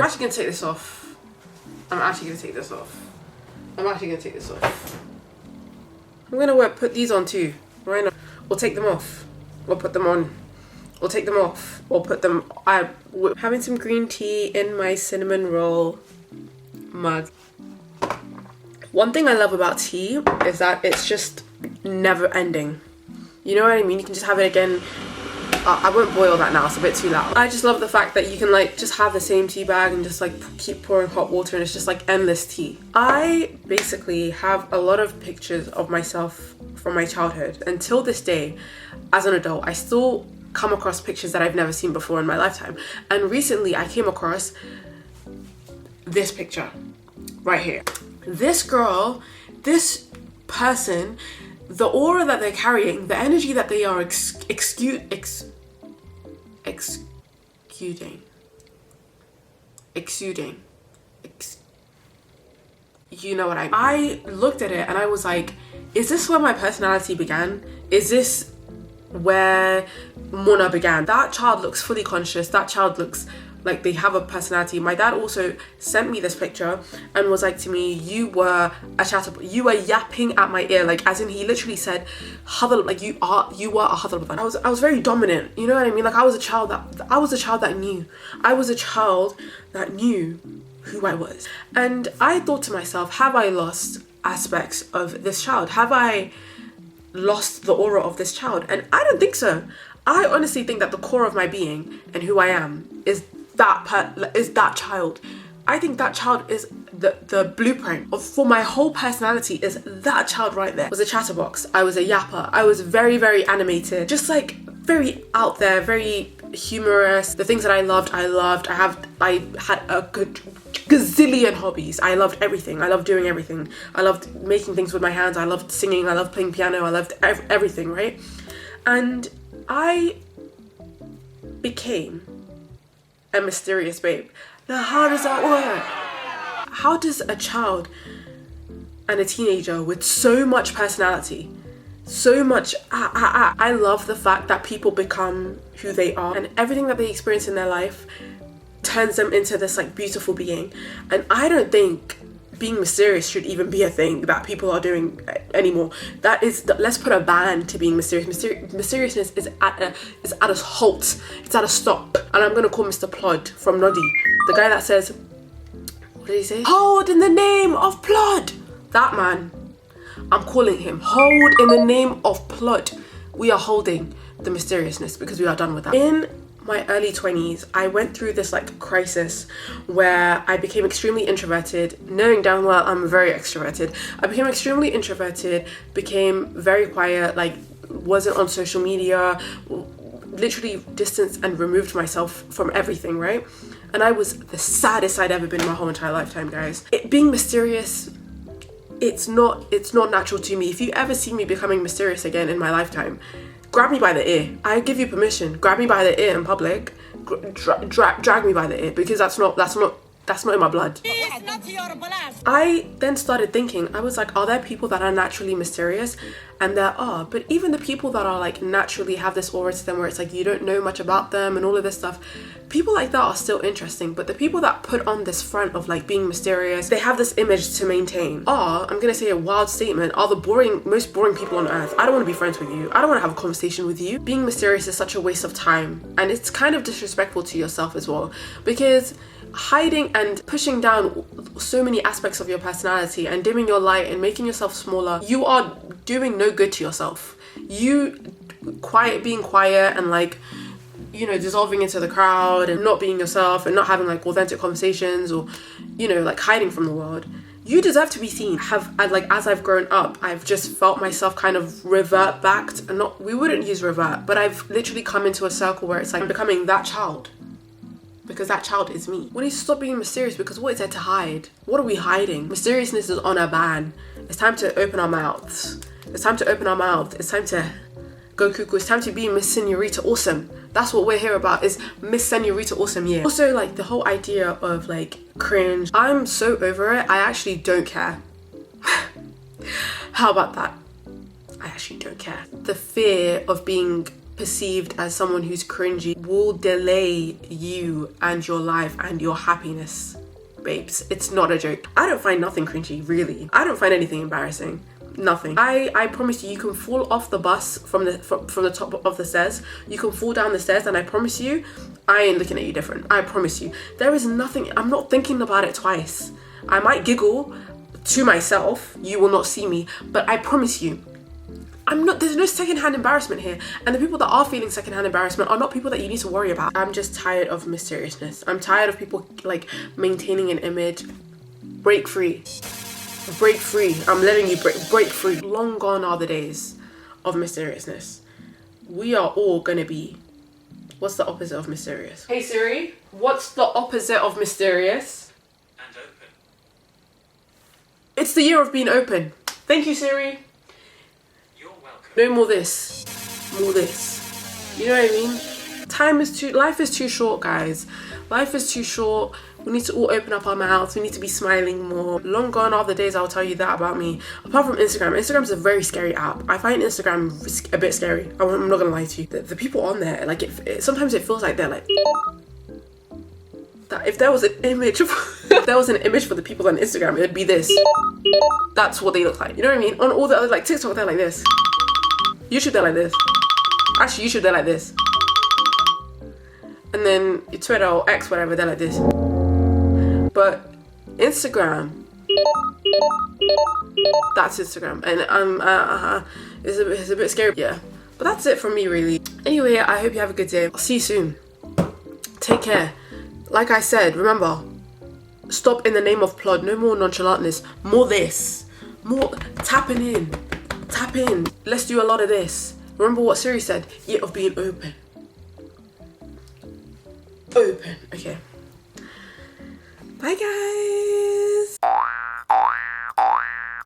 actually gonna take this off. I'm actually gonna take this off. I'm gonna put these on too. Right now. We'll take them off. We'll put them on. We'll take them off. We'll put them. I'm having some green tea in my cinnamon roll mug. One thing I love about tea is that it's just never ending. You know what I mean? You can just have it again. I won't boil that now, it's a bit too loud. I just love the fact that you can like just have the same tea bag and just like keep pouring hot water and it's just like endless tea. I basically have a lot of pictures of myself from my childhood. Until this day, as an adult, I still come across pictures that I've never seen before in my lifetime. And recently I came across this picture right here. This girl, this person, the aura that they're carrying, the energy that they are exuding. You know what I mean? I looked at it and I was like, is this where my personality began? Is this where Mona began? That child looks fully conscious. That child looks like they have a personality. My dad also sent me this picture and was like to me, you were a chatterbox. You were yapping at my ear. Like, as in he literally said, like you were a huddle. I was very dominant. You know what I mean? Like I was a child that knew. I was a child that knew who I was. And I thought to myself, have I lost aspects of this child? Have I lost the aura of this child? And I don't think so. I honestly think that the core of my being and who I am is that child. I think that child is the blueprint for my whole personality. Is that child right there. I was a chatterbox. I was a yapper. I was very, very animated. Just like very out there, very humorous. The things that I loved. I had a good gazillion hobbies. I loved everything. I loved doing everything. I loved making things with my hands. I loved singing. I loved playing piano. I loved everything, right? And I became a mysterious babe. Now, how does that work? How does a child and a teenager with so much personality, so much I love the fact that people become who they are and everything that they experience in their life turns them into this like beautiful being. And I don't think being mysterious should even be a thing that people are doing anymore. Let's put a ban to being mysterious. Mysteriousness is at a halt. It's at a stop. And I'm gonna call Mr. Plod from Noddy, the guy that says, what did he say? Hold in the name of Plod. That man, I'm calling him. Hold in the name of Plod. We are holding the mysteriousness because we are done with that. In my early 20s, I went through this like crisis where I became extremely introverted, knowing damn well I'm very extroverted. I became extremely introverted, became very quiet, like wasn't on social media, literally distanced and removed myself from everything, right? And I was the saddest I'd ever been in my whole entire lifetime, guys. Being mysterious, it's not natural to me. If you ever see me becoming mysterious again in my lifetime, grab me by the ear. I give you permission. Grab me by the ear in public. Drag me by the ear, because that's not in my blood. It's not your blood. I then started thinking, I was like, are there people that are naturally mysterious? And there are, but even the people that are like naturally have this aura to them where it's like you don't know much about them and all of this stuff, people like that are still interesting. But the people that put on this front of like being mysterious, they have this image to maintain, are, I'm gonna say a wild statement, are the most boring people on earth. I don't want to be friends with you. I don't want to have a conversation with you. Being mysterious is such a waste of time, and it's kind of disrespectful to yourself as well, because hiding and pushing down so many aspects of your personality and dimming your light and making yourself smaller, you are doing no good to yourself. Being quiet and like, you know, dissolving into the crowd and not being yourself and not having like authentic conversations, or, you know, like hiding from the world. You deserve to be seen. As I've grown up, I've just felt myself kind of revert back to, we wouldn't use revert, but I've literally come into a circle where it's like I'm becoming that child. Because that child is me. We need to stop being mysterious, because what is there to hide? What are we hiding? Mysteriousness is on a ban. It's time to open our mouths. It's time to open our mouth. It's time to go cuckoo. It's time to be Miss Senorita Awesome. That's what we're here about, is Miss Senorita Awesome, yeah. Also, like the whole idea of like cringe, I'm so over it. I actually don't care. How about that? I actually don't care. The fear of being perceived as someone who's cringy will delay you and your life and your happiness, babes. It's not a joke. I don't find nothing cringy, really. I don't find anything embarrassing. Nothing. I promise you, you can fall off the bus from the top of the stairs. You can fall down the stairs, and I promise you, I ain't looking at you different. I promise you. There is nothing. I'm not thinking about it twice. I might giggle to myself. You will not see me, but I promise you, there's no secondhand embarrassment here. And the people that are feeling secondhand embarrassment are not people that you need to worry about. I'm just tired of mysteriousness. I'm tired of people like maintaining an image. Break free. Break free. I'm letting you break free. Long gone are the days of mysteriousness. We are all gonna be. What's the opposite of mysterious? Hey Siri, what's the opposite of mysterious? And open. It's the year of being open. Thank you, Siri. You're welcome. No more this. More this. You know what I mean? Life is too short, guys. Life is too short. We need to all open up our mouths. We need to be smiling more. Long gone are the days I'll tell you that about me. Apart from Instagram. Instagram's a very scary app. I find Instagram a bit scary. I'm not gonna lie to you. The people on there, like, sometimes it feels like they're like... That if there was an image of... if there was an image for the people on Instagram, it would be this. That's what they look like. You know what I mean? On all the other, like, TikTok, they're like this. YouTube, they're like this. Actually, YouTube, they're like this. And then Twitter or X, whatever, they're like this. But Instagram, that's Instagram, and it's a bit scary. Yeah, but that's it from me, really. Anyway, I hope you have a good day. I'll see you soon. Take care. Like I said, remember, stop in the name of plod. No more nonchalantness. More this. More tapping in. Tap in. Let's do a lot of this. Remember what Siri said? Year of being open. Open. Okay. Bye, guys.